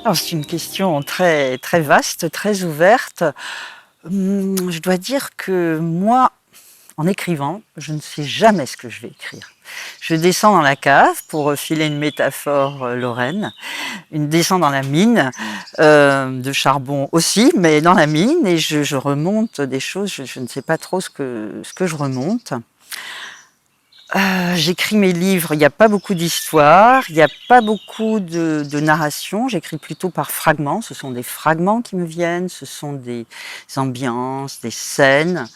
Alors c'est une question très, très vaste, très ouverte. Je dois dire que moi, en écrivant, je ne sais jamais ce que je vais écrire. Je descends dans la cave, pour filer une métaphore lorraine, une descend dans la mine, de charbon aussi, mais dans la mine, et je remonte des choses, je ne sais pas trop ce que je remonte. J'écris mes livres, il n'y a pas beaucoup d'histoires, il n'y a pas beaucoup de narration, j'écris plutôt par fragments, ce sont des fragments qui me viennent, ce sont des ambiances, des scènes,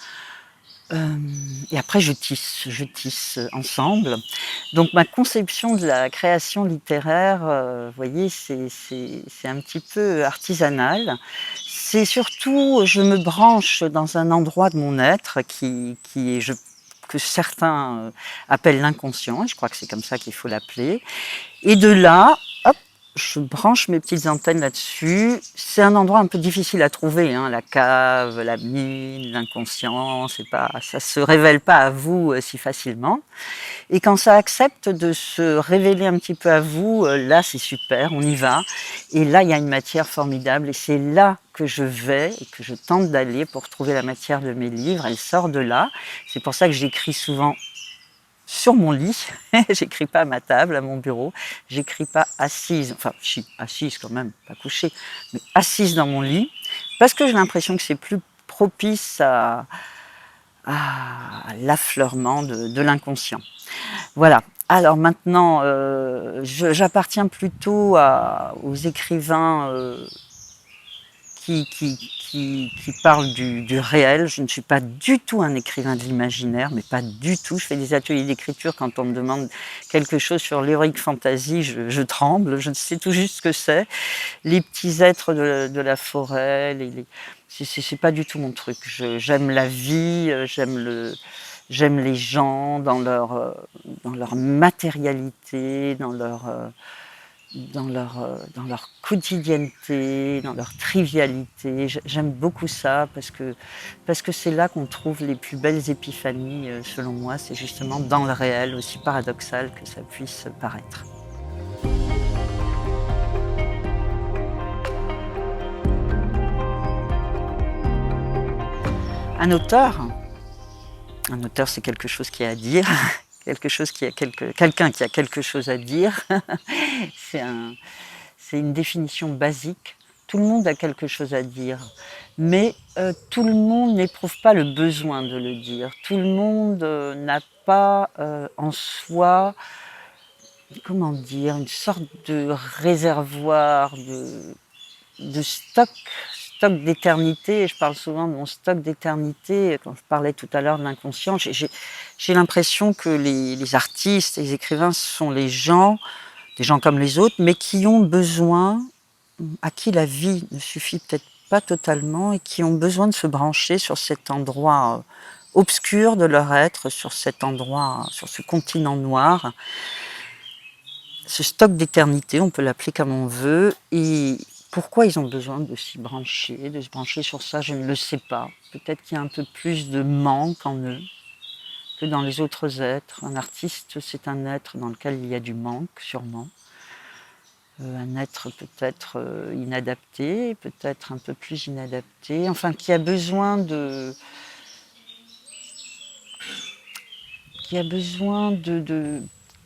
et après je tisse ensemble. Donc ma conception de la création littéraire, vous voyez, c'est un petit peu artisanal. C'est surtout, je me branche dans un endroit de mon être qui est, que certains appellent l'inconscient, et je crois que c'est comme ça qu'il faut l'appeler. Et de là, hop, je branche mes petites antennes là-dessus. C'est un endroit un peu difficile à trouver, hein, la cave, la mine, l'inconscient, c'est pas, ça se révèle pas à vous si facilement. Et quand ça accepte de se révéler un petit peu à vous, là c'est super, on y va. Et là il y a une matière formidable et c'est là que je vais et que je tente d'aller pour trouver la matière de mes livres. Elle sort de là. C'est pour ça que j'écris souvent sur mon lit. J'écris pas à ma table, à mon bureau. J'écris pas assise, enfin si, assise quand même, pas couchée, mais assise dans mon lit, parce que j'ai l'impression que c'est plus propice à l'affleurement de l'inconscient. Voilà. Alors maintenant, j'appartiens plutôt aux écrivains qui parlent du réel. Je ne suis pas du tout un écrivain de l'imaginaire, mais pas du tout. Je fais des ateliers d'écriture quand on me demande quelque chose sur l'heroic fantasy, je tremble, je sais tout juste ce que c'est. Les petits êtres de la forêt, c'est pas du tout mon truc. J'aime la vie, j'aime les gens dans leur matérialité, dans leur quotidienneté, dans leur trivialité. J'aime beaucoup ça parce que c'est là qu'on trouve les plus belles épiphanies, selon moi. C'est justement dans le réel, aussi paradoxal que ça puisse paraître. Un auteur, un auteur, c'est quelque chose qui a à dire, quelque chose qui a quelqu'un qui a quelque chose à dire. C'est un, c'est une définition basique. Tout le monde a quelque chose à dire, mais tout le monde n'éprouve pas le besoin de le dire. Tout le monde n'a pas en soi, comment dire, une sorte de réservoir, de stock d'éternité. Je parle souvent de mon stock d'éternité. Quand je parlais tout à l'heure de l'inconscient, j'ai l'impression que les artistes, les écrivains sont des gens comme les autres, mais qui ont besoin, à qui la vie ne suffit peut-être pas totalement et qui ont besoin de se brancher sur cet endroit obscur de leur être, sur cet endroit, sur ce continent noir, ce stock d'éternité, on peut l'appeler comme on veut. Et pourquoi ils ont besoin de s'y brancher, de se brancher sur ça, je ne le sais pas. Peut-être qu'il y a un peu plus de manque en eux que dans les autres êtres. Un artiste, c'est un être dans lequel il y a du manque, sûrement. Un être peut-être inadapté, peut-être un peu plus inadapté, enfin qui a besoin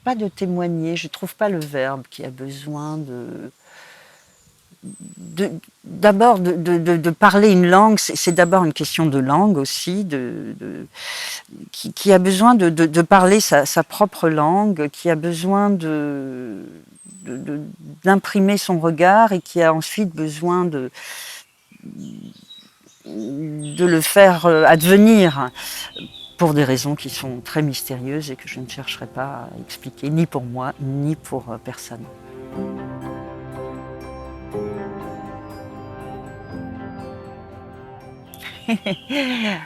pas de témoigner, je trouve pas le verbe, qui a besoin d'abord de parler une langue, c'est d'abord une question de langue aussi, qui a besoin de parler sa propre langue, qui a besoin d'imprimer son regard et qui a ensuite besoin de le faire advenir pour des raisons qui sont très mystérieuses et que je ne chercherai pas à expliquer, ni pour moi, ni pour personne.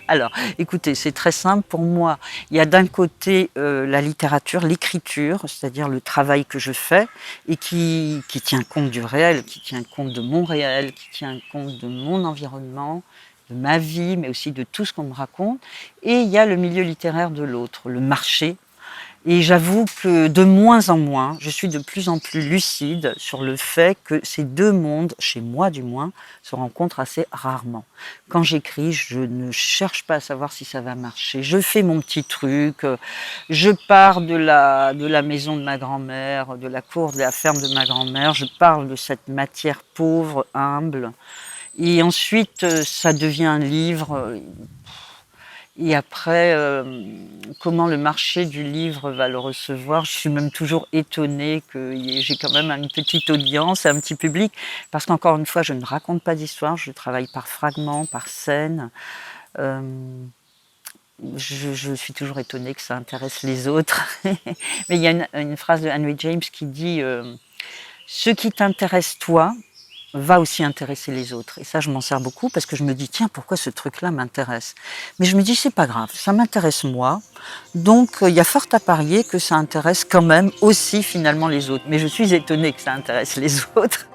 Alors, écoutez, c'est très simple pour moi. Il y a d'un côté la littérature, l'écriture, c'est-à-dire le travail que je fais et qui tient compte du réel, qui tient compte de mon réel, qui tient compte de mon environnement, de ma vie, mais aussi de tout ce qu'on me raconte. Et il y a le milieu littéraire de l'autre, le marché, Et j'avoue que de moins en moins, je suis de plus en plus lucide sur le fait que ces deux mondes, chez moi du moins, se rencontrent assez rarement. Quand j'écris, je ne cherche pas à savoir si ça va marcher. Je fais mon petit truc, je pars de la maison de ma grand-mère, de la cour de la ferme de ma grand-mère, je parle de cette matière pauvre, humble, et ensuite ça devient un livre. Et après, comment le marché du livre va le recevoir, je suis même toujours étonnée que j'ai quand même une petite audience, un petit public, parce qu'encore une fois, je ne raconte pas d'histoire, je travaille par fragments, par scènes. Euh, je suis toujours étonnée que ça intéresse les autres. Mais il y a une phrase de Henry James qui dit ce qui t'intéresse toi va aussi intéresser les autres. Et ça, je m'en sers beaucoup parce que je me dis, tiens, pourquoi ce truc-là m'intéresse? Mais je me dis, c'est pas grave, ça m'intéresse moi. Donc, il y a fort à parier que ça intéresse quand même aussi finalement les autres. Mais je suis étonnée que ça intéresse les autres.